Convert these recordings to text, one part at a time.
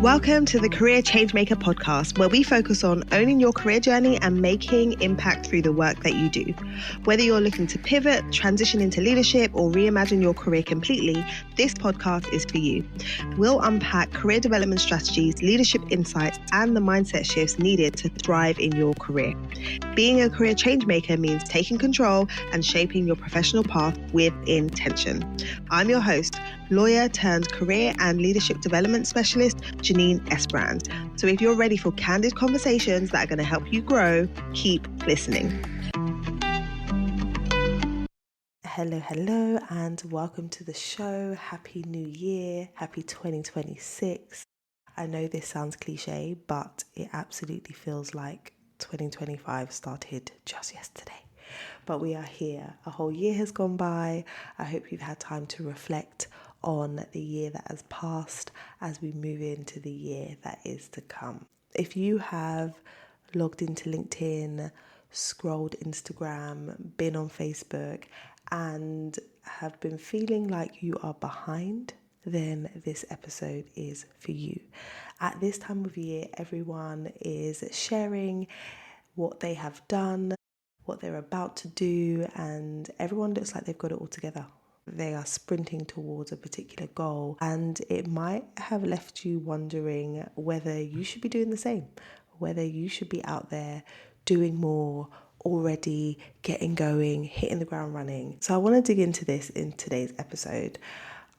Welcome to the Career Changemaker podcast, where we focus on owning your career journey and making impact through the work that you do. Whether you're looking to pivot, transition into leadership, or reimagine your career completely, this podcast is for you. We'll unpack career development strategies, leadership insights, and the mindset shifts needed to thrive in your career. Being a career changemaker means taking control and shaping your professional path with intention. I'm your host, lawyer turned career and leadership development specialist, Janine Esbrand. So if you're ready for candid conversations that are going to help you grow, keep listening. Hello, and welcome to the show. Happy New Year. Happy 2026. I know this sounds cliche, but it absolutely feels like 2025 started just yesterday. But we are here. A whole year has gone by. I hope you've had time to reflect on the year that has passed as we move into the year that is to come. If you have logged into LinkedIn, scrolled Instagram, been on Facebook, and have been feeling like you are behind, then this episode is for you. At this time of year, everyone is sharing what they have done, what they're about to do, and everyone looks like they've got it all together. They are sprinting towards a particular goal, and it might have left you wondering whether you should be doing the same, whether you should be out there doing more, already getting going, hitting the ground running. So I want to dig into this in today's episode.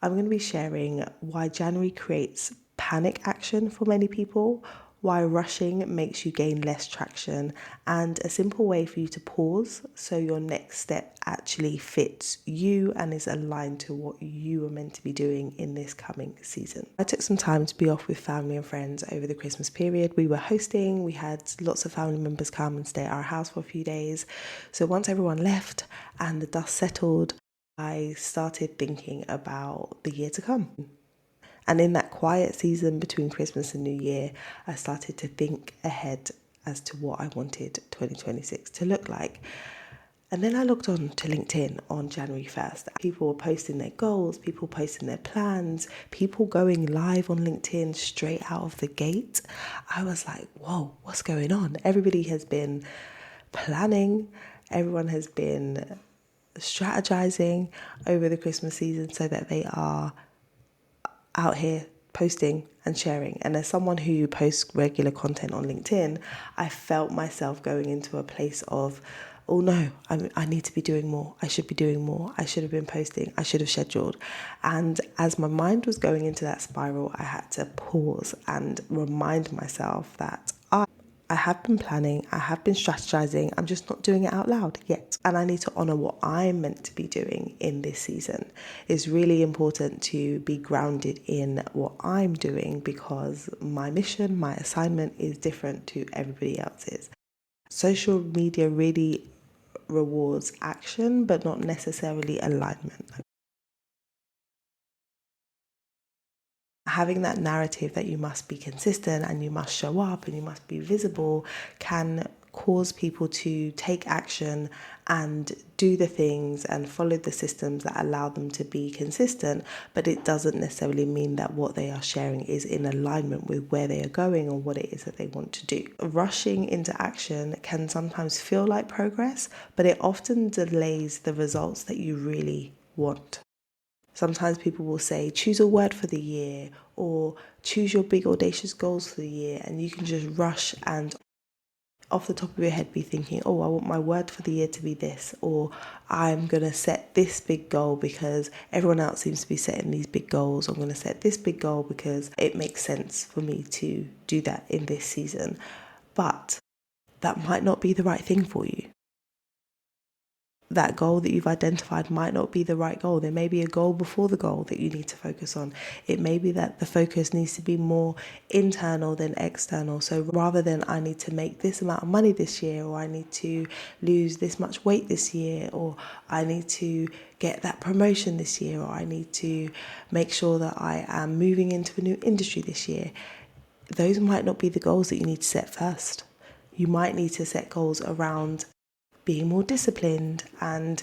I'm going to be sharing why January creates panic action for many people, why rushing makes you gain less traction, and a simple way for you to pause so your next step actually fits you and is aligned to what you are meant to be doing in this coming season. I took some time to be off with family and friends over the Christmas period. We were hosting, we had lots of family members come and stay at our house for a few days. So once everyone left and the dust settled, I started thinking about the year to come. And in that quiet season between Christmas and New Year, I started to think ahead as to what I wanted 2026 to look like. And then I looked on to LinkedIn on January 1st. People were posting their goals, people posting their plans, people going live on LinkedIn straight out of the gate. I was like, whoa, what's going on? Everybody has been planning. Everyone has been strategizing over the Christmas season so that they are out here posting and sharing. And as someone who posts regular content on LinkedIn, I felt myself going into a place of, oh no, I need to be doing more. I should be doing more. I should have been posting. I should have scheduled. And as my mind was going into that spiral, I had to pause and remind myself that I have been planning, I have been strategizing, I'm just not doing it out loud yet. And I need to honor what I'm meant to be doing in this season. It's really important to be grounded in what I'm doing because my mission, my assignment is different to everybody else's. Social media really rewards action, but not necessarily alignment. Having that narrative that you must be consistent and you must show up and you must be visible can cause people to take action and do the things and follow the systems that allow them to be consistent, but it doesn't necessarily mean that what they are sharing is in alignment with where they are going or what it is that they want to do. Rushing into action can sometimes feel like progress, but it often delays the results that you really want. Sometimes people will say, choose a word for the year or choose your big audacious goals for the year, and you can just rush and off the top of your head be thinking, oh, I want my word for the year to be this, or I'm going to set this big goal because everyone else seems to be setting these big goals. I'm going to set this big goal because it makes sense for me to do that in this season. But that might not be the right thing for you. That goal that you've identified might not be the right goal. There may be a goal before the goal that you need to focus on. It may be that the focus needs to be more internal than external. So rather than I need to make this amount of money this year, or I need to lose this much weight this year, or I need to get that promotion this year, or I need to make sure that I am moving into a new industry this year, those might not be the goals that you need to set first. You might need to set goals around being more disciplined and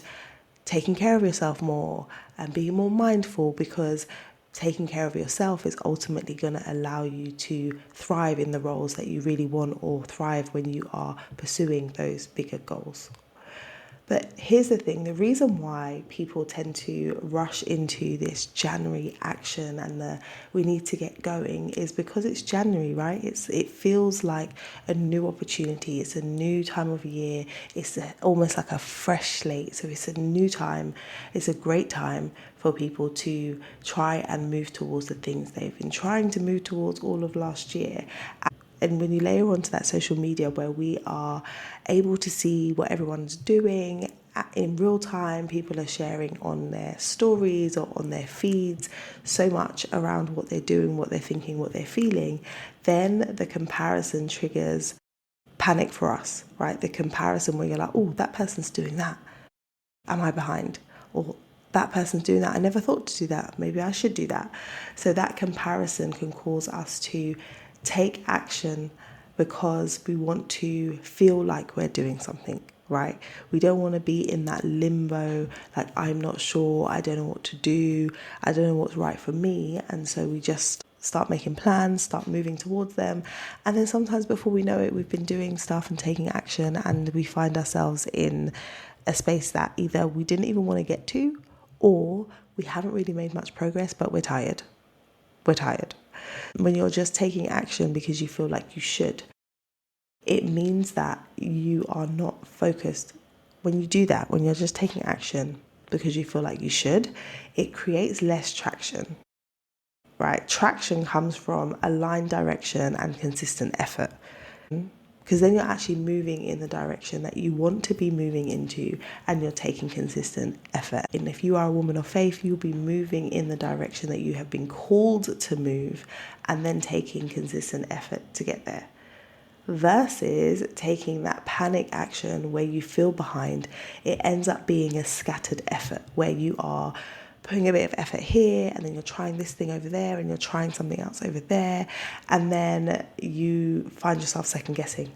taking care of yourself more and being more mindful, because taking care of yourself is ultimately going to allow you to thrive in the roles that you really want, or thrive when you are pursuing those bigger goals. But here's the thing, the reason why people tend to rush into this January action and we need to get going is because it's January, right? It feels like a new opportunity. It's a new time of year. It's almost like a fresh slate. So it's a new time. It's a great time for people to try and move towards the things they've been trying to move towards all of last year. And when you layer onto that social media where we are able to see what everyone's doing in real time, people are sharing on their stories or on their feeds so much around what they're doing, what they're thinking, what they're feeling, then the comparison triggers panic for us, right? The comparison where you're like, oh, that person's doing that. Am I behind? Or that person's doing that. I never thought to do that. Maybe I should do that. So that comparison can cause us to take action because we want to feel like we're doing something, right? We don't want to be in that limbo, like I'm not sure, I don't know what to do, I don't know what's right for me. And so we just start making plans, start moving towards them. And then sometimes before we know it, we've been doing stuff and taking action, and we find ourselves in a space that either we didn't even want to get to, or we haven't really made much progress, but we're tired. We're tired. When you're just taking action because you feel like you should, it means that you are not focused. When you do that, when you're just taking action because you feel like you should, it creates less traction, right? Traction comes from aligned direction and consistent effort. Because then you're actually moving in the direction that you want to be moving into, and you're taking consistent effort. And if you are a woman of faith, you'll be moving in the direction that you have been called to move, and then taking consistent effort to get there. Versus taking that panic action where you feel behind, it ends up being a scattered effort where you are putting a bit of effort here, and then you're trying this thing over there, and you're trying something else over there, and then you find yourself second guessing.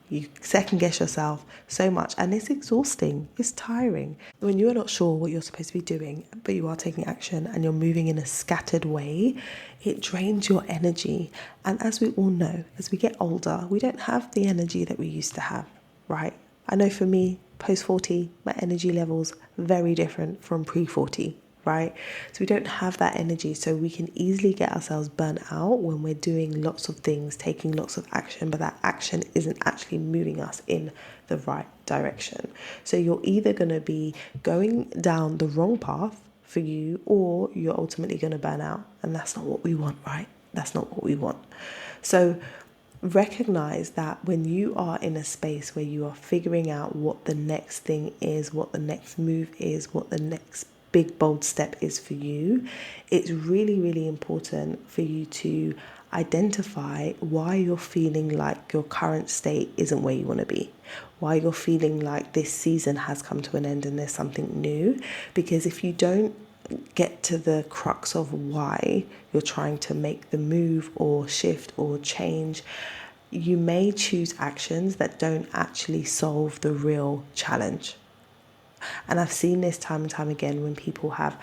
You second guess yourself so much, and it's exhausting, it's tiring. When you are not sure what you're supposed to be doing, but you are taking action and you're moving in a scattered way, it drains your energy. And as we all know, as we get older, we don't have the energy that we used to have, right? I know for me, post 40, my energy level's very different from pre 40. Right? So we don't have that energy, so we can easily get ourselves burnt out when we're doing lots of things, taking lots of action, but that action isn't actually moving us in the right direction. So you're either going to be going down the wrong path for you, or you're ultimately going to burn out, and that's not what we want, right? That's not what we want. So recognize that when you are in a space where you are figuring out what the next thing is, what the next move is, what the next big bold step is for you, it's really, really important for you to identify why you're feeling like your current state isn't where you want to be, why you're feeling like this season has come to an end and there's something new. Because if you don't get to the crux of why you're trying to make the move or shift or change, you may choose actions that don't actually solve the real challenge. And I've seen this time and time again when people have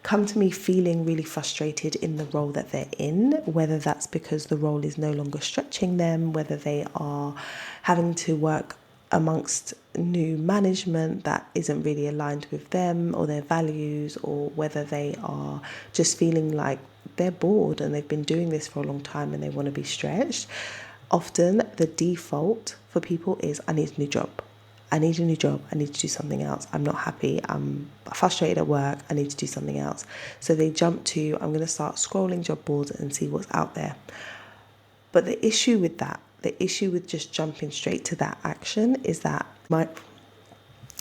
come to me feeling really frustrated in the role that they're in, whether that's because the role is no longer stretching them, whether they are having to work amongst new management that isn't really aligned with them or their values, or whether they are just feeling like they're bored and they've been doing this for a long time and they want to be stretched. Often the default for people is, I need a new job. I need a new job. I need to do something else. I'm not happy. I'm frustrated at work. I need to do something else. So they jump to, I'm going to start scrolling job boards and see what's out there. But the issue with that, the issue with just jumping straight to that action is that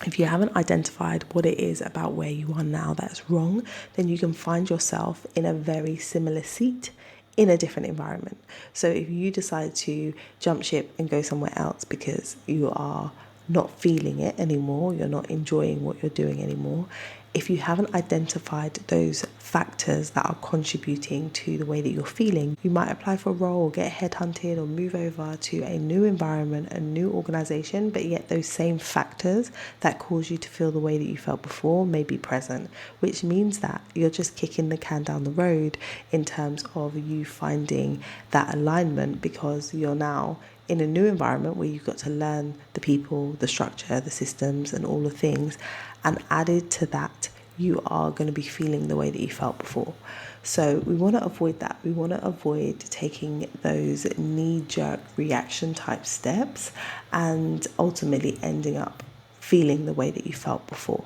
if you haven't identified what it is about where you are now that's wrong, then you can find yourself in a very similar seat in a different environment. So if you decide to jump ship and go somewhere else because you are not feeling it anymore, you're not enjoying what you're doing anymore, If you haven't identified those factors that are contributing to the way that you're feeling, you might apply for a role or get headhunted or move over to a new environment, a new organization, but yet those same factors that cause you to feel the way that you felt before may be present, which means that you're just kicking the can down the road in terms of you finding that alignment, because you're now in a new environment where you've got to learn the people, the structure, the systems, and all the things. And added to that, you are going to be feeling the way that you felt before. So we want to avoid that. We want to avoid taking those knee-jerk reaction type steps and ultimately ending up feeling the way that you felt before.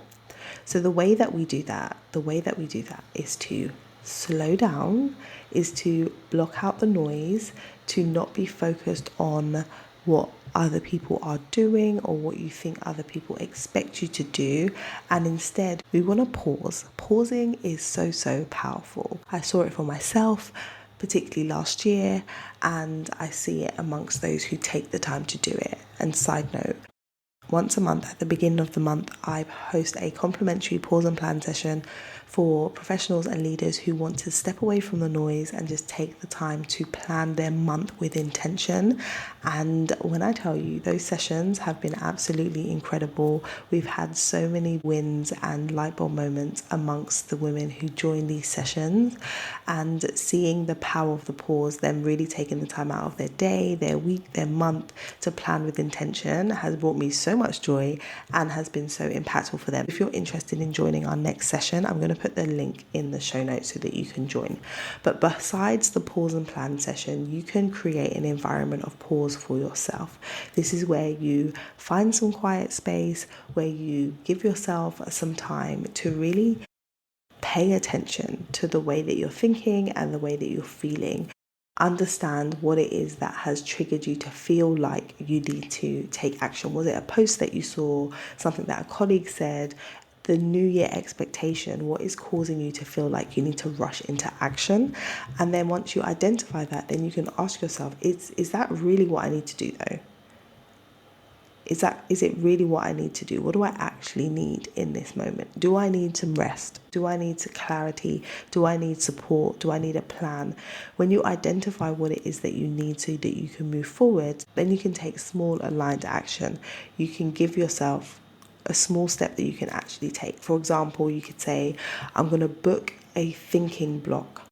So the way that we do that is to slow down, is to block out the noise, to not be focused on what other people are doing or what you think other people expect you to do. And instead, we want to pause. Pausing is so powerful. I saw it for myself, particularly last year, and I see it amongst those who take the time to do it. And side note, once a month, at the beginning of the month, I host a complimentary pause and plan session for professionals and leaders who want to step away from the noise and just take the time to plan their month with intention. And when I tell you, those sessions have been absolutely incredible. We've had so many wins and light bulb moments amongst the women who join these sessions, and seeing the power of the pause, them really taking the time out of their day, their week, their month to plan with intention, has brought me so much joy and has been so impactful for them. If you're interested in joining our next session, I'm going to put the link in the show notes so that you can join. But besides the pause and plan session, you can create an environment of pause for yourself. This is where you find some quiet space, where you give yourself some time to really pay attention to the way that you're thinking and the way that you're feeling. Understand what it is that has triggered you to feel like you need to take action. Was it a post that you saw, something that a colleague said, the new year expectation? What is causing you to feel like you need to rush into action? And then once you identify that, then you can ask yourself, is that really what I need to do though? Is it really what I need to do? What do I actually need in this moment? Do I need some rest? Do I need some clarity? Do I need support? Do I need a plan? When you identify what it is that you need so that you can move forward, then you can take small aligned action. You can give yourself a small step that you can actually take. For example, you could say, I'm going to book a thinking block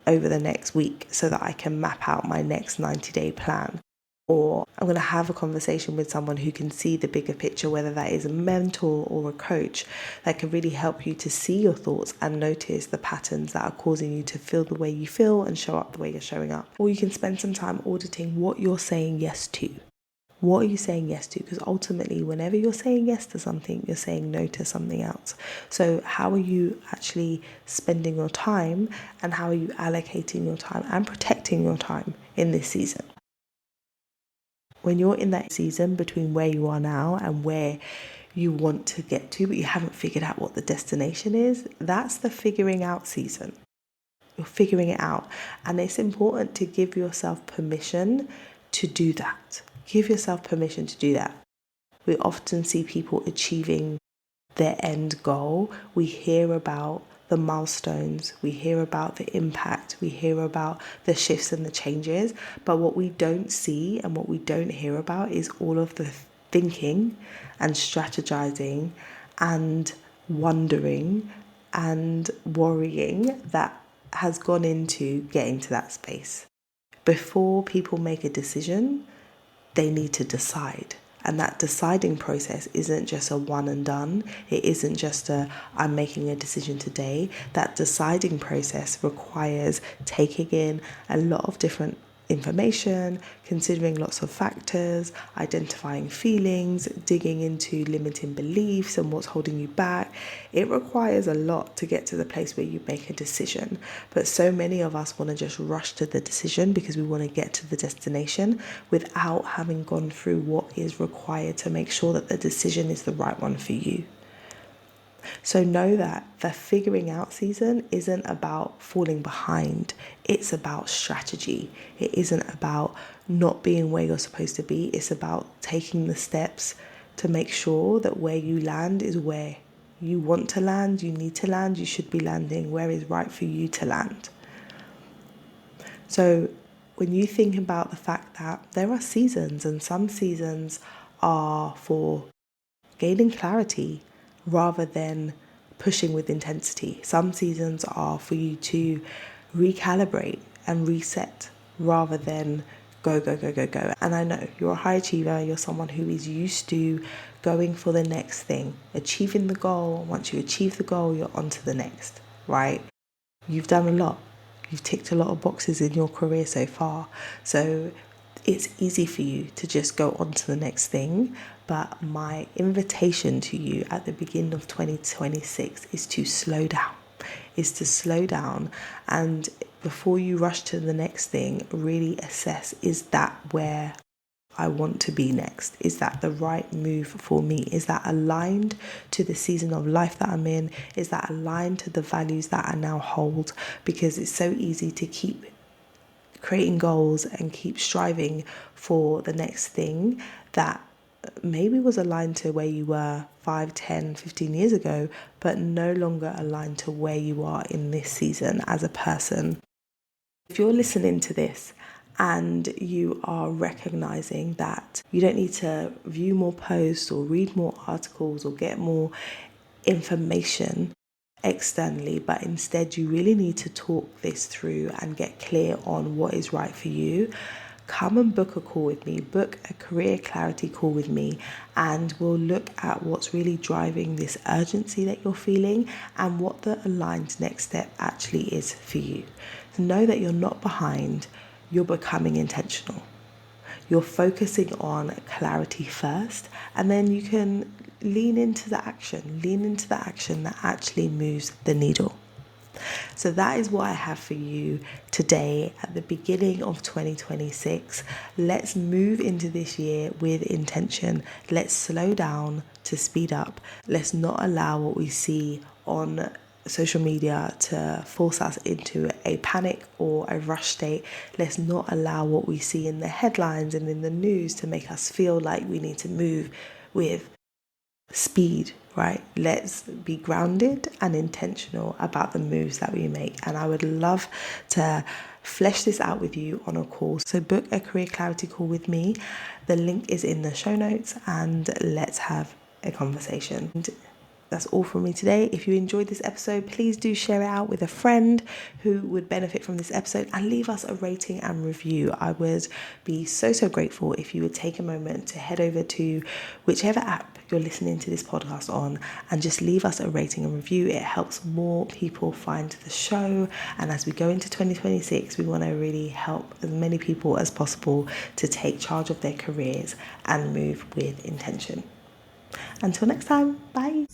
over the next week so that I can map out my next 90-day plan. Or I'm going to have a conversation with someone who can see the bigger picture, whether that is a mentor or a coach, that can really help you to see your thoughts and notice the patterns that are causing you to feel the way you feel and show up the way you're showing up. Or you can spend some time auditing what you're saying yes to. What are you saying yes to? Because ultimately, whenever you're saying yes to something, you're saying no to something else. So how are you actually spending your time, and how are you allocating your time and protecting your time in this season? When you're in that season between where you are now and where you want to get to, but you haven't figured out what the destination is, that's the figuring out season. You're figuring it out. And it's important to give yourself permission to do that. Give yourself permission to do that. We often see people achieving their end goal. We hear about the milestones, we hear about the impact, we hear about the shifts and the changes, but what we don't see and what we don't hear about is all of the thinking and strategizing and wondering and worrying that has gone into getting to that space. Before people make a decision, they need to decide. And that deciding process isn't just a one and done. It isn't just I'm making a decision today. That deciding process requires taking in a lot of different information, considering lots of factors, identifying feelings, digging into limiting beliefs and what's holding you back. It requires a lot to get to the place where you make a decision. But so many of us want to just rush to the decision because we want to get to the destination without having gone through what is required to make sure that the decision is the right one for you. So know that the figuring out season isn't about falling behind. It's about strategy. It isn't about not being where you're supposed to be. It's about taking the steps to make sure that where you land is where you want to land, you need to land, you should be landing where is right for you to land. So when you think about the fact that there are seasons, and some seasons are for gaining clarity rather than pushing with intensity. Some seasons are for you to recalibrate and reset rather than go, go, go, go, go. And I know you're a high achiever, you're someone who is used to going for the next thing, achieving the goal. Once you achieve the goal, you're on to the next, right? You've done a lot. You've ticked a lot of boxes in your career so far. So it's easy for you to just go on to the next thing. But my invitation to you at the beginning of 2026 is to slow down, and before you rush to the next thing, really assess, is that where I want to be next? Is that the right move for me? Is that aligned to the season of life that I'm in? Is that aligned to the values that I now hold? Because it's so easy to keep creating goals and keep striving for the next thing that maybe was aligned to where you were 5, 10, 15 years ago, but no longer aligned to where you are in this season as a person. If you're listening to this and you are recognizing that you don't need to view more posts or read more articles or get more information externally, but instead you really need to talk this through and get clear on what is right for you, come and book a call with me, book a career clarity call with me, and we'll look at what's really driving this urgency that you're feeling and what the aligned next step actually is for you. So know that you're not behind, you're becoming intentional. You're focusing on clarity first, and then you can lean into the action that actually moves the needle. So that is what I have for you today at the beginning of 2026. Let's move into this year with intention. Let's slow down to speed up. Let's not allow what we see on social media to force us into a panic or a rush state. Let's not allow what we see in the headlines and in the news to make us feel like we need to move with speed, right? Let's be grounded and intentional about the moves that we make. And I would love to flesh this out with you on a call. So book a career clarity call with me. The link is in the show notes, and let's have a conversation. And that's all from me today. If you enjoyed this episode, please do share it out with a friend who would benefit from this episode, and leave us a rating and review. I would be so grateful if you would take a moment to head over to whichever app you're listening to this podcast on and just leave us a rating and review. It helps more people find the show. And as we go into 2026, we want to really help as many people as possible to take charge of their careers and move with intention. Until next time, bye.